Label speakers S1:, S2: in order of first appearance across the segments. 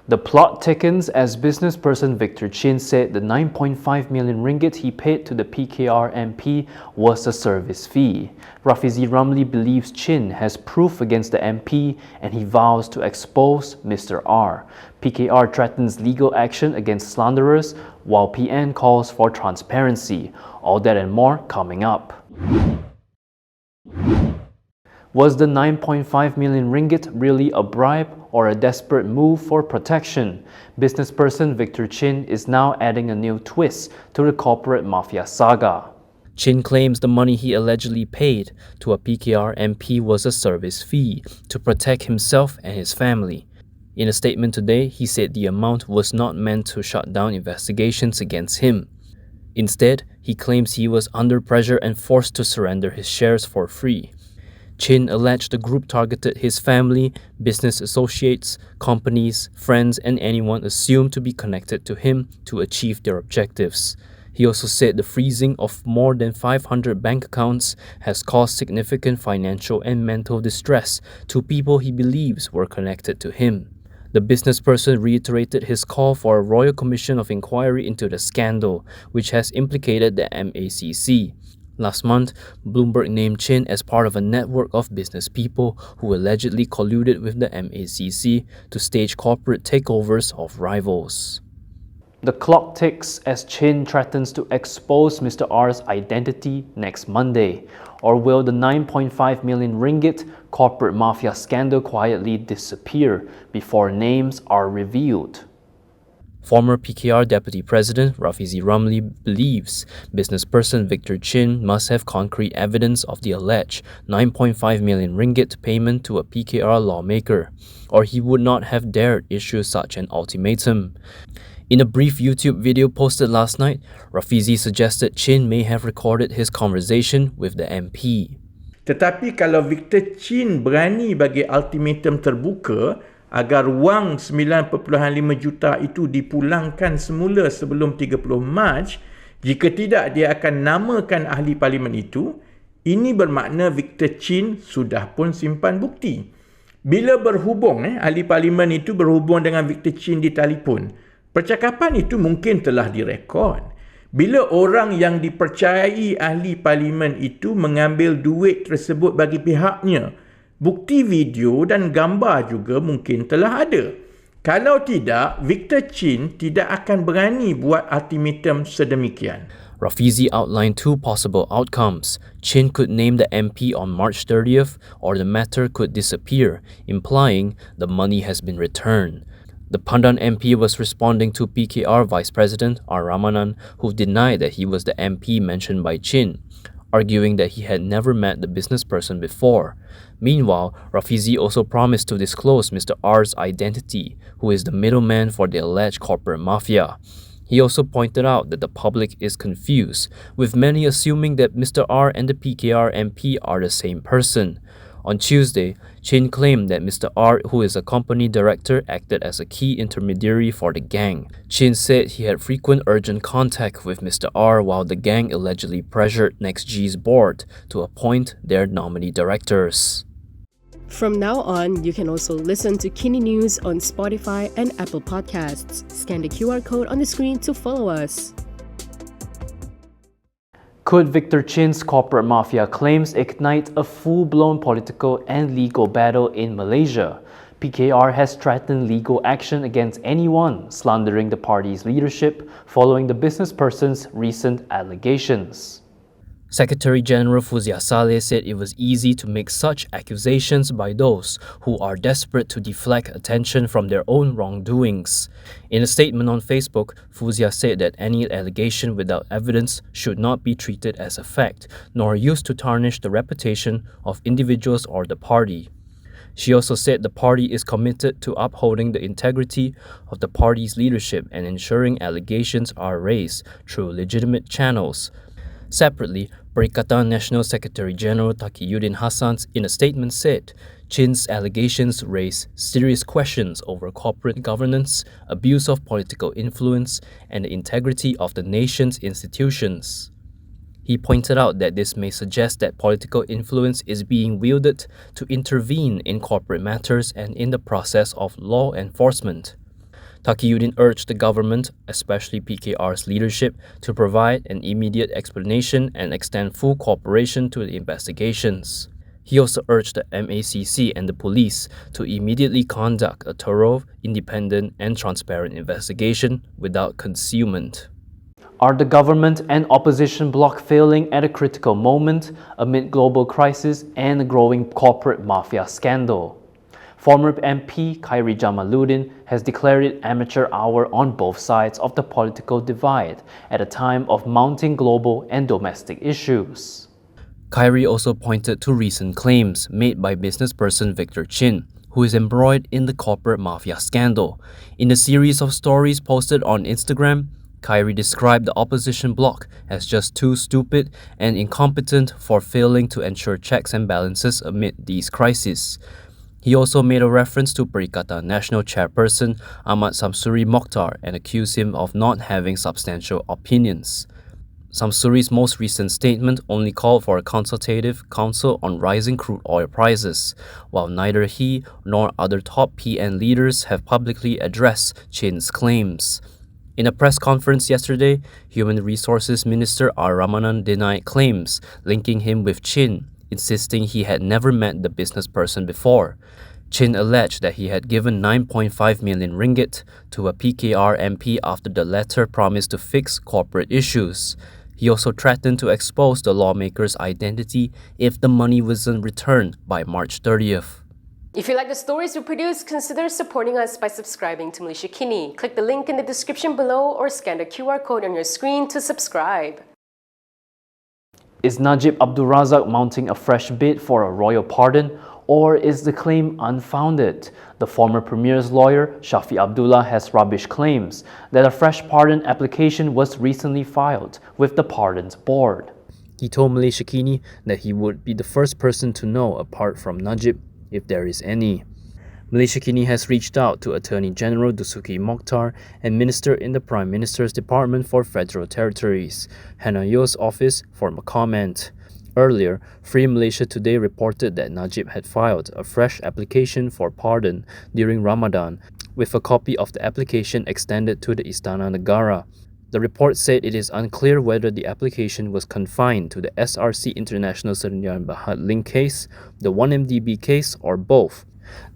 S1: The plot thickens as businessperson Victor Chin said the 9.5 million ringgit he paid to the PKR MP was a service fee. Rafizi Ramli believes Chin has proof against the MP and he vows to expose Mr. R. PKR threatens legal action against slanderers while PN calls for transparency. All that and more coming up. Was the 9.5 million ringgit really a bribe or a desperate move for protection? Businessperson Victor Chin is now adding a new twist to the corporate mafia saga. Chin claims the money he allegedly paid to a PKR MP was a service fee to protect himself and his family. In a statement today, he said the amount was not meant to shut down investigations against him. Instead, he claims he was under pressure and forced to surrender his shares for free. Chin alleged the group targeted his family, business associates, companies, friends, and anyone assumed to be connected to him to achieve their objectives. He also said the freezing of more than 500 bank accounts has caused significant financial and mental distress to people he believes were connected to him. The businessperson reiterated his call for a royal commission of inquiry into the scandal, which has implicated the MACC. Last month, Bloomberg named Chin as part of a network of business people who allegedly colluded with the MACC to stage corporate takeovers of rivals. The clock ticks as Chin threatens to expose Mr. R's identity next Monday. Or will the 9.5 million ringgit corporate mafia scandal quietly disappear before names are revealed? Former PKR Deputy President Rafizi Ramli believes businessperson Victor Chin must have concrete evidence of the alleged 9.5 million ringgit payment to a PKR lawmaker, or he would not have dared issue such an ultimatum. In a brief YouTube video posted last night, Rafizi suggested Chin may have recorded his conversation with the MP.
S2: Tetapi kalau Victor Chin berani bagi ultimatum terbuka agar wang 9.5 juta itu dipulangkan semula sebelum 30 Mac, jika tidak dia akan namakan ahli parlimen itu, ini bermakna Victor Chin sudah pun simpan bukti. Bila berhubung, ahli parlimen itu berhubung dengan Victor Chin di telefon, percakapan itu mungkin telah direkod. Bila orang yang dipercayai ahli parlimen itu mengambil duit tersebut bagi pihaknya, bukti video dan gambar juga mungkin telah ada. Kalau tidak, Victor Chin tidak akan berani buat ultimatum sedemikian.
S1: Rafizi outlined two possible outcomes. Chin could name the MP on March 30th, or the matter could disappear, implying the money has been returned. The Pandan MP was responding to PKR Vice President RM9.5m, who denied that he was the MP mentioned by Chin, arguing that he had never met the businessperson before. Meanwhile, Rafizi also promised to disclose Mr. R's identity, who is the middleman for the alleged corporate mafia. He also pointed out that the public is confused, with many assuming that Mr. R and the PKR MP are the same person. On Tuesday, Chin claimed that Mr. R, who is a company director, acted as a key intermediary for the gang. Chin said he had frequent urgent contact with Mr. R while the gang allegedly pressured NextG's board to appoint their nominee directors.
S3: From now on, you can also listen to KiniNews on Spotify and Apple Podcasts. Scan the QR code on the screen to follow us.
S1: Could Victor Chin's corporate mafia claims ignite a full-blown political and legal battle in Malaysia? PKR has threatened legal action against anyone slandering the party's leadership following the businessperson's recent allegations. Secretary General Fuzia Saleh said it was easy to make such accusations by those who are desperate to deflect attention from their own wrongdoings. In a statement on Facebook, Fuzia said that any allegation without evidence should not be treated as a fact, nor used to tarnish the reputation of individuals or the party. She also said the party is committed to upholding the integrity of the party's leadership and ensuring allegations are raised through legitimate channels. Separately, Perikatan National Secretary General Taqiyuddin Hassan in a statement said Chin's allegations raise serious questions over corporate governance, abuse of political influence, and the integrity of the nation's institutions. He pointed out that this may suggest that political influence is being wielded to intervene in corporate matters and in the process of law enforcement. Taqiyuddin urged the government, especially PKR's leadership, to provide an immediate explanation and extend full cooperation to the investigations. He also urged the MACC and the police to immediately conduct a thorough, independent, and transparent investigation without concealment. Are the government and opposition bloc failing at a critical moment amid global crisis and a growing corporate mafia scandal? Former MP Khairi Jamaluddin has declared it amateur hour on both sides of the political divide at a time of mounting global and domestic issues. Khairi also pointed to recent claims made by businessperson Victor Chin, who is embroiled in the corporate mafia scandal. In a series of stories posted on Instagram, Khairi described the opposition bloc as just too stupid and incompetent for failing to ensure checks and balances amid these crises. He also made a reference to Perikatan National Chairperson Ahmad Samsuri Mokhtar and accused him of not having substantial opinions. Samsuri's most recent statement only called for a consultative council on rising crude oil prices, while neither he nor other top PN leaders have publicly addressed Chin's claims. In a press conference yesterday, Human Resources Minister R. Ramanan denied claims linking him with Chin, insisting he had never met the business person before. Chin alleged that he had given 9.5 million ringgit to a PKR MP after the latter promised to fix corporate issues. He also threatened to expose the lawmaker's identity if the money wasn't returned by March 30th.
S3: If you like the stories we produce, consider supporting us by subscribing to Malaysia Kini. Click the link in the description below or scan the QR code on your screen to subscribe.
S1: Is Najib Abdul Razak mounting a fresh bid for a royal pardon, or is the claim unfounded? The former Premier's lawyer, Shafi Abdullah, has rubbished claims that a fresh pardon application was recently filed with the Pardons Board. He told Malaysia Kini that he would be the first person to know apart from Najib, if there is any. Malaysia Kini has reached out to Attorney General Dusuki Mokhtar and Minister in the Prime Minister's Department for Federal Territories, Hannah Yeo's office, for a comment. Earlier, Free Malaysia Today reported that Najib had filed a fresh application for pardon during Ramadan, with a copy of the application extended to the Istana Negara. The report said it is unclear whether the application was confined to the SRC International Sdn Bhd link case, the 1MDB case, or both.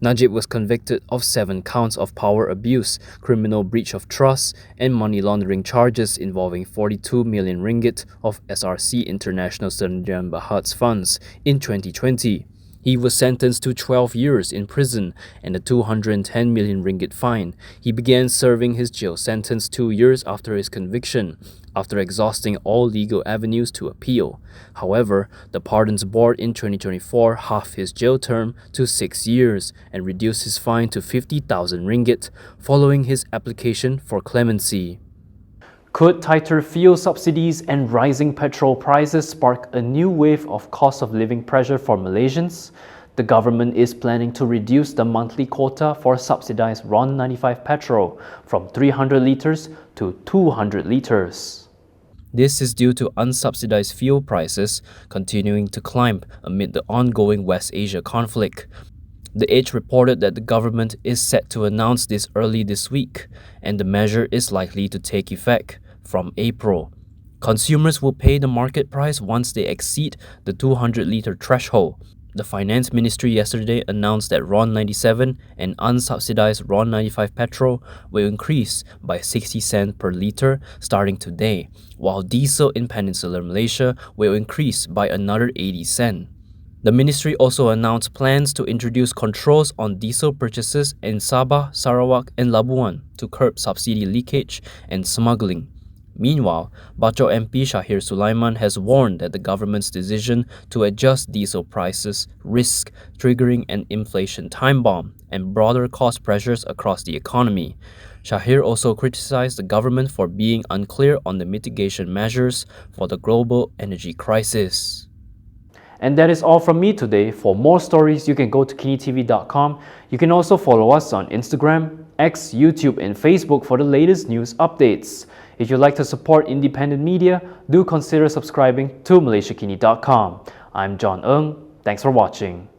S1: Najib was convicted of 7 counts of power abuse, criminal breach of trust, and money laundering charges involving 42 million ringgit of SRC International Sdn Bhd's funds in 2020. He was sentenced to 12 years in prison and a 210 million ringgit fine. He began serving his jail sentence 2 years after his conviction, after exhausting all legal avenues to appeal. However, the Pardons Board in 2024 halved his jail term to 6 years and reduced his fine to 50,000 ringgit following his application for clemency. Could tighter fuel subsidies and rising petrol prices spark a new wave of cost of living pressure for Malaysians? The government is planning to reduce the monthly quota for subsidized RON95 petrol from 300 litres to 200 litres. This is due to unsubsidized fuel prices continuing to climb amid the ongoing West Asia conflict. The Age reported that the government is set to announce this early this week, and the measure is likely to take effect from April. Consumers will pay the market price once they exceed the 200-litre threshold. The Finance Ministry yesterday announced that RON97 and unsubsidized RON95 petrol will increase by 60 cents per litre starting today, while diesel in Peninsular Malaysia will increase by another 80 cents. The ministry also announced plans to introduce controls on diesel purchases in Sabah, Sarawak, and Labuan to curb subsidy leakage and smuggling. Meanwhile, Baco MP Shahir Sulaiman has warned that the government's decision to adjust diesel prices risks triggering an inflation time bomb and broader cost pressures across the economy. Shahir also criticized the government for being unclear on the mitigation measures for the global energy crisis. And that is all from me today. For more stories, you can go to Kinitv.com. You can also follow us on Instagram, X, YouTube, and Facebook for the latest news updates. If you'd like to support independent media, do consider subscribing to MalaysiaKini.com. I'm John Ng. Thanks for watching.